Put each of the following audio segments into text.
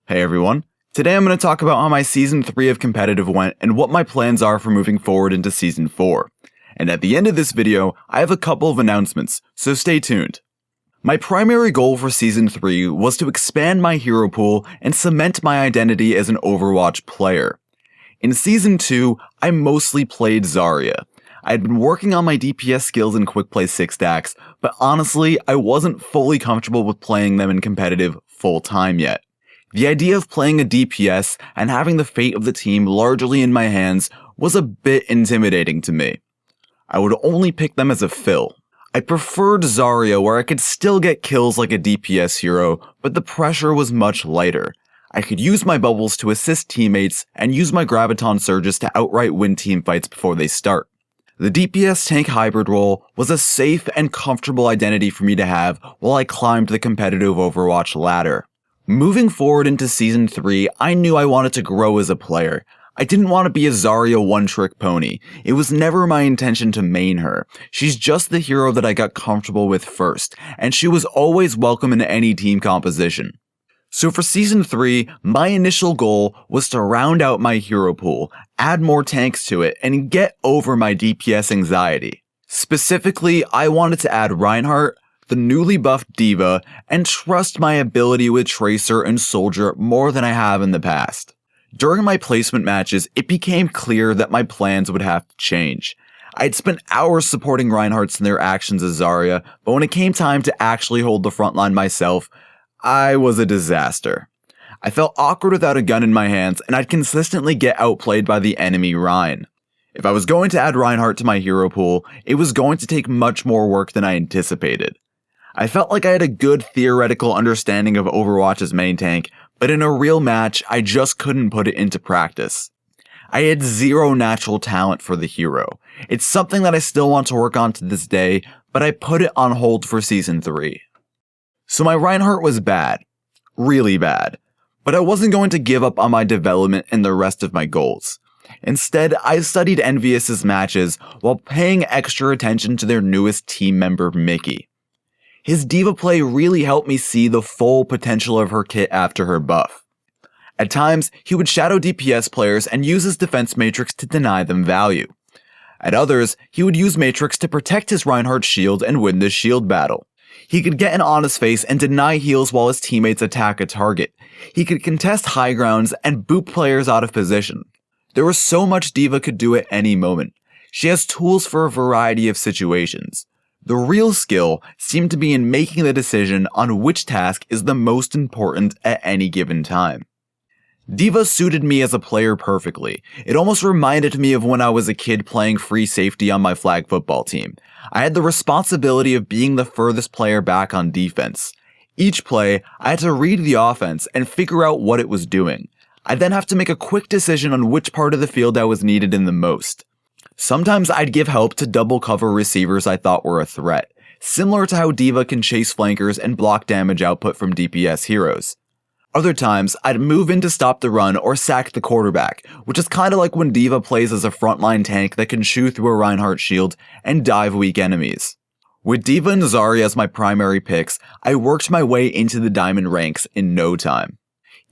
Hey everyone, today I'm going to talk about how my Season 3 of competitive went and what my plans are for moving forward into Season 4. And at the end of this video, I have a couple of announcements, so stay tuned. My primary goal for Season 3 was to expand my hero pool and cement my identity as an Overwatch player. In Season 2, I mostly played Zarya. I had been working on my DPS skills in Quick Play 6 stacks, but honestly, I wasn't fully comfortable with playing them in competitive full-time yet. The idea of playing a DPS and having the fate of the team largely in my hands was a bit intimidating to me. I would only pick them as a fill. I preferred Zarya where I could still get kills like a DPS hero, but the pressure was much lighter. I could use my bubbles to assist teammates and use my graviton surges to outright win team fights before they start. The DPS tank hybrid role was a safe and comfortable identity for me to have while I climbed the competitive Overwatch ladder. Moving forward into Season 3, I knew I wanted to grow as a player. I didn't want to be a Zarya one-trick pony. It was never my intention to main her. She's just the hero that I got comfortable with first, and she was always welcome in any team composition. So for Season 3, my initial goal was to round out my hero pool, add more tanks to it, and get over my DPS anxiety. Specifically, I wanted to add Reinhardt, the newly buffed D.Va, and trust my ability with Tracer and Soldier more than I have in the past. During my placement matches, it became clear that my plans would have to change. I'd spent hours supporting Reinhardt's in their actions as Zarya, but when it came time to actually hold the front line myself, I was a disaster. I felt awkward without a gun in my hands, and I'd consistently get outplayed by the enemy Rein. If I was going to add Reinhardt to my hero pool, it was going to take much more work than I anticipated. I felt like I had a good theoretical understanding of Overwatch's main tank, but in a real match, I just couldn't put it into practice. I had zero natural talent for the hero. It's something that I still want to work on to this day, but I put it on hold for Season 3. So my Reinhardt was bad. Really bad. But I wasn't going to give up on my development and the rest of my goals. Instead, I studied Envious's matches while paying extra attention to their newest team member, Mickey. His D.Va play really helped me see the full potential of her kit after her buff. At times, he would shadow DPS players and use his defense matrix to deny them value. At others, he would use matrix to protect his Reinhardt shield and win the shield battle. He could get an on his face and deny heals while his teammates attack a target. He could contest high grounds and boot players out of position. There was so much D.Va could do at any moment. She has tools for a variety of situations. The real skill seemed to be in making the decision on which task is the most important at any given time. D.Va suited me as a player perfectly. It almost reminded me of when I was a kid playing free safety on my flag football team. I had the responsibility of being the furthest player back on defense. Each play, I had to read the offense and figure out what it was doing. I'd then have to make a quick decision on which part of the field I was needed in the most. Sometimes I'd give help to double cover receivers I thought were a threat, similar to how D.Va can chase flankers and block damage output from DPS heroes. Other times, I'd move in to stop the run or sack the quarterback, which is kinda like when D.Va plays as a frontline tank that can chew through a Reinhardt shield and dive weak enemies. With D.Va and Zarya as my primary picks, I worked my way into the diamond ranks in no time.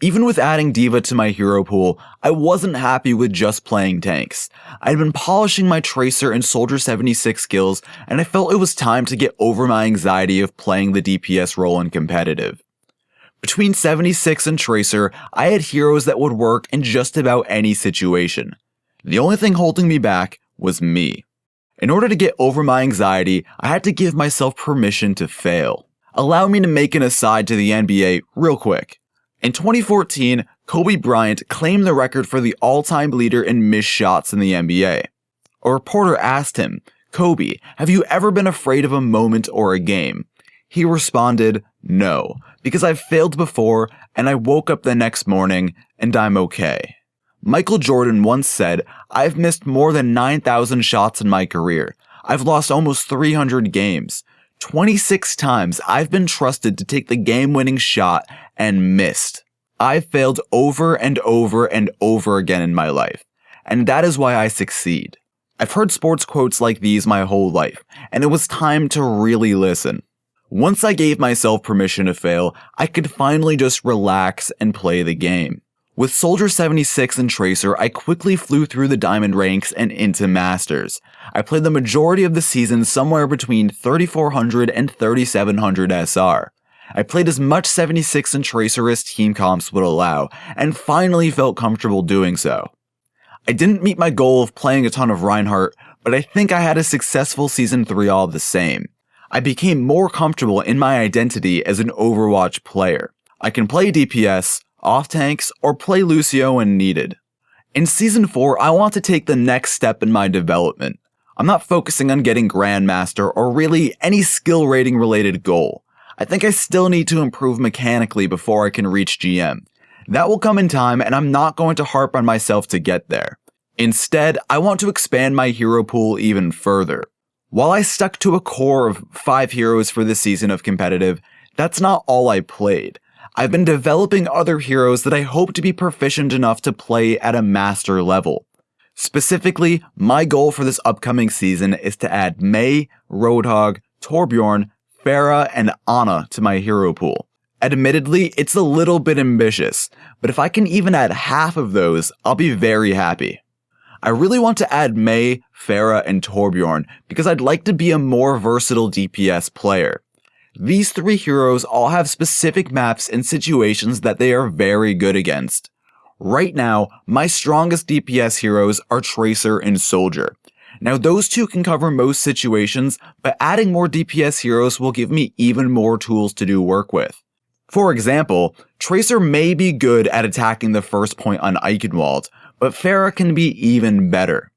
Even with adding D.Va to my hero pool, I wasn't happy with just playing tanks. I'd been polishing my Tracer and Soldier 76 skills, and I felt it was time to get over my anxiety of playing the DPS role in competitive. Between 76 and Tracer, I had heroes that would work in just about any situation. The only thing holding me back was me. In order to get over my anxiety, I had to give myself permission to fail. Allow me to make an aside to the NBA real quick. In 2014, Kobe Bryant claimed the record for the all-time leader in missed shots in the NBA. A reporter asked him, "Kobe, have you ever been afraid of a moment or a game?" He responded, "No, because I've failed before and I woke up the next morning and I'm okay." Michael Jordan once said, "I've missed more than 9,000 shots in my career. I've lost almost 300 games. 26 times I've been trusted to take the game-winning shot and missed. I've failed over and over and over again in my life, and that is why I succeed." I've heard sports quotes like these my whole life, and it was time to really listen. Once I gave myself permission to fail, I could finally just relax and play the game. With Soldier 76 and Tracer, I quickly flew through the Diamond ranks and into Masters. I played the majority of the season somewhere between 3400 and 3700 SR. I played as much 76 and Tracer as team comps would allow, and finally felt comfortable doing so. I didn't meet my goal of playing a ton of Reinhardt, but I think I had a successful Season 3 all the same. I became more comfortable in my identity as an Overwatch player. I can play DPS, off tanks, or play Lucio when needed. In Season 4, I want to take the next step in my development. I'm not focusing on getting Grandmaster or really any skill rating related goal. I think I still need to improve mechanically before I can reach GM. That will come in time, and I'm not going to harp on myself to get there. Instead, I want to expand my hero pool even further. While I stuck to a core of 5 heroes for this season of competitive, that's not all I played. I've been developing other heroes that I hope to be proficient enough to play at a master level. Specifically, my goal for this upcoming season is to add Mei, Roadhog, Torbjorn, Pharah, and Ana to my hero pool. Admittedly, it's a little bit ambitious, but if I can even add half of those, I'll be very happy. I really want to add Mei, Pharah, and Torbjorn because I'd like to be a more versatile DPS player. These 3 heroes all have specific maps and situations that they are very good against. Right now, my strongest DPS heroes are Tracer and Soldier. Now those 2 can cover most situations, but adding more DPS heroes will give me even more tools to do work with. For example, Tracer may be good at attacking the first point on Eichenwald, but Pharah can be even better,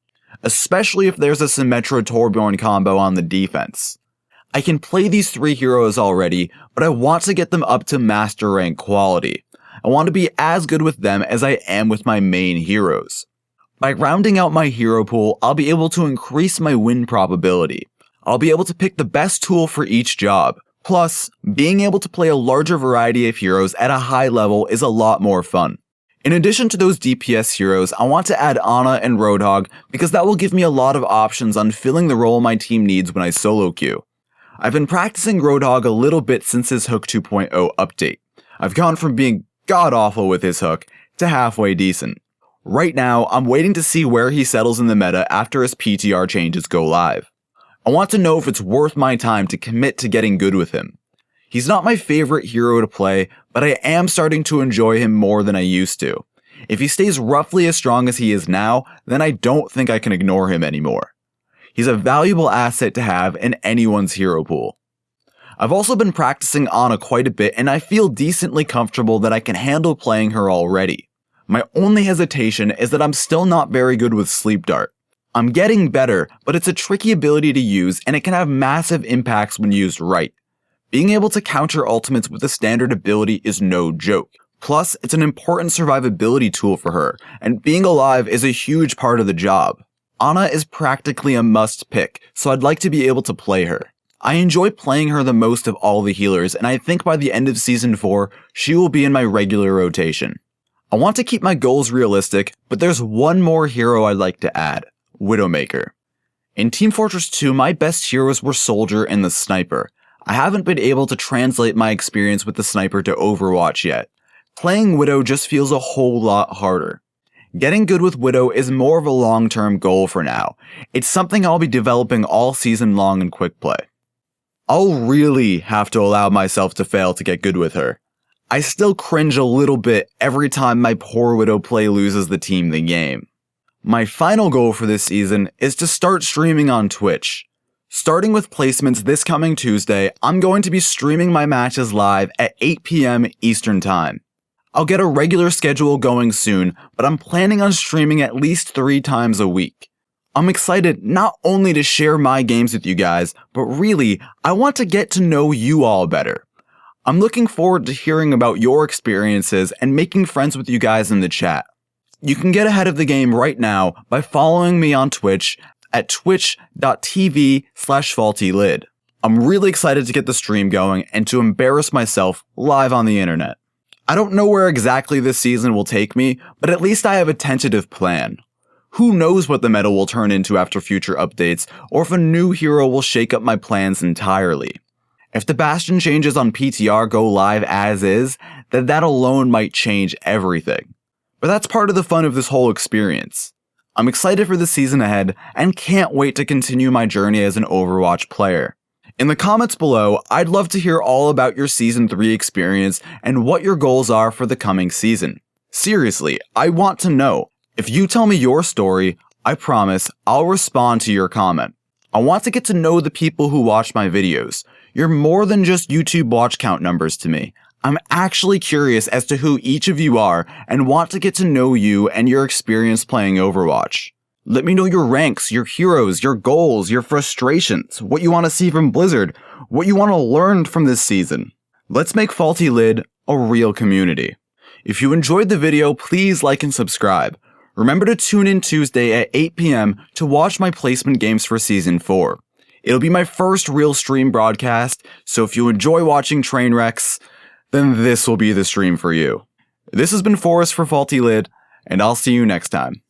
especially if there's a Symmetra Torbjorn combo on the defense. I can play these 3 heroes already, but I want to get them up to master rank quality. I want to be as good with them as I am with my main heroes. By rounding out my hero pool, I'll be able to increase my win probability. I'll be able to pick the best tool for each job. Plus, being able to play a larger variety of heroes at a high level is a lot more fun. In addition to those DPS heroes, I want to add Ana and Roadhog because that will give me a lot of options on filling the role my team needs when I solo queue. I've been practicing Roadhog a little bit since his Hook 2.0 update. I've gone from being god-awful with his hook to halfway decent. Right now, I'm waiting to see where he settles in the meta after his PTR changes go live. I want to know if it's worth my time to commit to getting good with him. He's not my favorite hero to play, but I am starting to enjoy him more than I used to. If he stays roughly as strong as he is now, then I don't think I can ignore him anymore. He's a valuable asset to have in anyone's hero pool. I've also been practicing Ana quite a bit, and I feel decently comfortable that I can handle playing her already. My only hesitation is that I'm still not very good with Sleep Dart. I'm getting better, but it's a tricky ability to use and it can have massive impacts when used right. Being able to counter ultimates with a standard ability is no joke. Plus, it's an important survivability tool for her, and being alive is a huge part of the job. Ana is practically a must pick, so I'd like to be able to play her. I enjoy playing her the most of all the healers, and I think by the end of Season 4, she will be in my regular rotation. I want to keep my goals realistic, but there's one more hero I'd like to add, Widowmaker. In Team Fortress 2, my best heroes were Soldier and the Sniper. I haven't been able to translate my experience with the Sniper to Overwatch yet. Playing Widow just feels a whole lot harder. Getting good with Widow is more of a long-term goal for now. It's something I'll be developing all season long in quick play. I'll really have to allow myself to fail to get good with her. I still cringe a little bit every time my poor Widow play loses the team the game. My final goal for this season is to start streaming on Twitch. Starting with placements this coming Tuesday, I'm going to be streaming my matches live at 8 PM Eastern Time. I'll get a regular schedule going soon, but I'm planning on streaming at least 3 times a week. I'm excited not only to share my games with you guys, but really, I want to get to know you all better. I'm looking forward to hearing about your experiences and making friends with you guys in the chat. You can get ahead of the game right now by following me on Twitch at twitch.tv/faultylid. I'm really excited to get the stream going and to embarrass myself live on the internet. I don't know where exactly this season will take me, but at least I have a tentative plan. Who knows what the meta will turn into after future updates, or if a new hero will shake up my plans entirely. If the Bastion changes on PTR go live as is, then that alone might change everything. But that's part of the fun of this whole experience. I'm excited for the season ahead and can't wait to continue my journey as an Overwatch player. In the comments below, I'd love to hear all about your Season 3 experience and what your goals are for the coming season. Seriously, I want to know. If you tell me your story, I promise I'll respond to your comment. I want to get to know the people who watch my videos. You're more than just YouTube watch count numbers to me. I'm actually curious as to who each of you are and want to get to know you and your experience playing Overwatch. Let me know your ranks, your heroes, your goals, your frustrations, what you want to see from Blizzard, what you want to learn from this season. Let's make Faulty Lid a real community. If you enjoyed the video, please like and subscribe. Remember to tune in Tuesday at 8 PM to watch my placement games for Season 4. It'll be my first real stream broadcast, so if you enjoy watching train wrecks, then this will be the stream for you. This has been Forrest for Faulty Lid, and I'll see you next time.